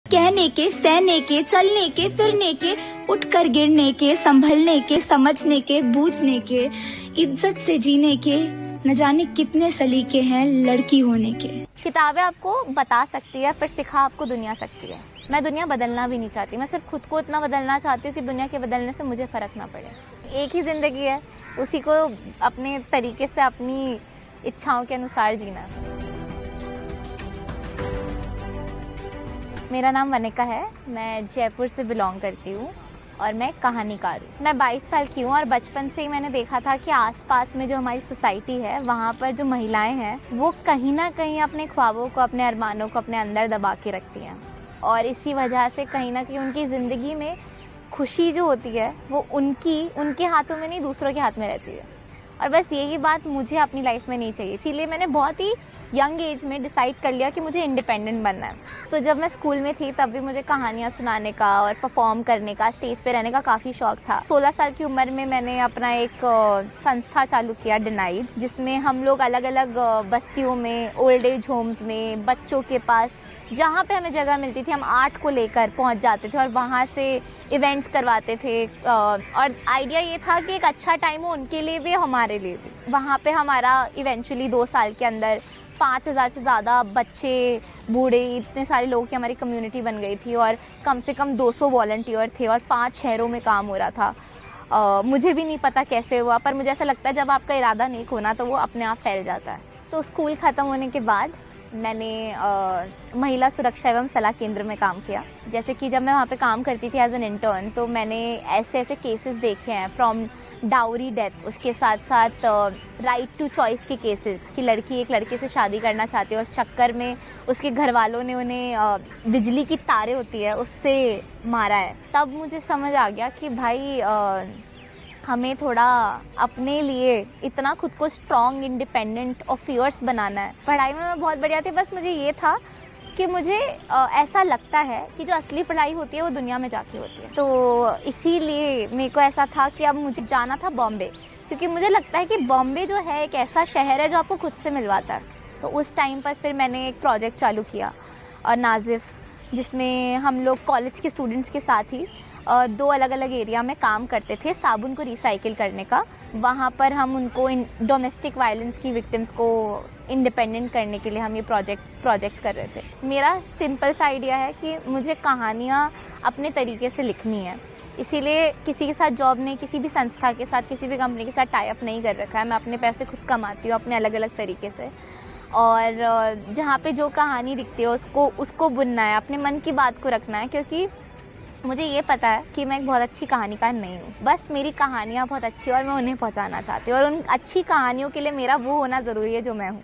कहने के, सहने के, चलने के, फिरने के, उठकर गिरने के, संभलने के, समझने के, बूझने के, इज्जत से जीने के, न जाने कितने सलीके हैं लड़की होने के। किताबें आपको बता सकती है पर सिखा आपको दुनिया सकती है। मैं दुनिया बदलना भी नहीं चाहती, मैं सिर्फ खुद को इतना बदलना चाहती हूँ कि दुनिया के बदलने से मुझे फ़र्क ना पड़े। एक ही ज़िंदगी है, उसी को अपने तरीके से अपनी इच्छाओं के अनुसार जीना। मेरा नाम वनिका है, मैं जयपुर से बिलोंग करती हूँ और मैं कहानीकार हूँ। मैं 22 साल की हूँ और बचपन से ही मैंने देखा था कि आसपास में जो हमारी सोसाइटी है वहाँ पर जो महिलाएं हैं वो कहीं ना कहीं अपने ख्वाबों को, अपने अरमानों को अपने अंदर दबा के रखती हैं और इसी वजह से कहीं ना कहीं उनकी ज़िंदगी में खुशी जो होती है वो उनके हाथों में नहीं, दूसरों के हाथ में रहती है। और बस यही बात मुझे अपनी लाइफ में नहीं चाहिए, इसीलिए मैंने बहुत ही यंग एज में डिसाइड कर लिया कि मुझे इंडिपेंडेंट बनना है। तो जब मैं स्कूल में थी तब भी मुझे कहानियाँ सुनाने का और परफॉर्म करने का, स्टेज पे रहने का काफ़ी शौक था। 16 साल की उम्र में मैंने अपना एक संस्था चालू किया, डिनाइड, जिसमें हम लोग अलग अलग बस्तियों में, ओल्ड एज होम्स में, बच्चों के पास जहाँ पे हमें जगह मिलती थी हम आर्ट को लेकर पहुँच जाते थे और वहाँ से इवेंट्स करवाते थे। और आइडिया ये था कि एक अच्छा टाइम हो उनके लिए भी, हमारे लिए भी। वहाँ पे हमारा इवेंचुअली 2 साल के अंदर 5000 से ज़्यादा बच्चे, बूढ़े, इतने सारे लोगों की हमारी कम्युनिटी बन गई थी और कम से कम 200 वॉलंटियर थे और 5 शहरों में काम हो रहा था। मुझे भी नहीं पता कैसे हुआ, पर मुझे ऐसा लगता है जब आपका इरादा नेक होना तो वो अपने आप फैल जाता है। तो स्कूल ख़त्म होने के बाद मैंने महिला सुरक्षा एवं सलाह केंद्र में काम किया। जैसे कि जब मैं वहाँ पे काम करती थी एज एन इंटर्न, तो मैंने ऐसे ऐसे केसेस देखे हैं, फ्रॉम डाउरी डेथ, उसके साथ साथ राइट टू चॉइस के केसेस कि लड़की एक लड़के से शादी करना चाहती है और उस चक्कर में उसके घर वालों ने उन्हें बिजली की तारें होती है उससे मारा है। तब मुझे समझ आ गया कि भाई हमें थोड़ा अपने लिए इतना खुद को स्ट्रॉन्ग, इंडिपेंडेंट और फियर्स बनाना है। पढ़ाई में मैं बहुत बढ़िया थी, बस मुझे ये था कि मुझे ऐसा लगता है कि जो असली पढ़ाई होती है वो दुनिया में जाके होती है। तो इसीलिए मेरे को ऐसा था कि अब मुझे जाना था बॉम्बे, क्योंकि मुझे लगता है कि बॉम्बे जो है एक ऐसा शहर है जो आपको खुद से मिलवाता है। तो उस टाइम पर फिर मैंने एक प्रोजेक्ट चालू किया और नाजिफ, जिसमें हम लोग कॉलेज के स्टूडेंट्स के साथ ही 2 अलग अलग एरिया में काम करते थे साबुन को रिसाइकिल करने का। वहाँ पर हम उनको डोमेस्टिक वायलेंस की विक्टिम्स को इंडिपेंडेंट करने के लिए हम ये प्रोजेक्ट्स कर रहे थे। मेरा सिंपल सा आइडिया है कि मुझे कहानियाँ अपने तरीके से लिखनी है, इसीलिए किसी के साथ जॉब नहीं, किसी भी संस्था के साथ, किसी भी कंपनी के साथ टाई अप नहीं कर रखा है। मैं अपने पैसे खुद कमाती हूँ अपने अलग अलग तरीके से, और जहाँ पे जो कहानी दिखती है उसको बुनना है, अपने मन की बात को रखना है, क्योंकि मुझे ये पता है कि मैं एक बहुत अच्छी कहानीकार नहीं हूँ। बस मेरी कहानियाँ बहुत अच्छी और मैं उन्हें पहुँचाना चाहती हूँ और उन अच्छी कहानियों के लिए मेरा वो होना ज़रूरी है जो मैं हूँ।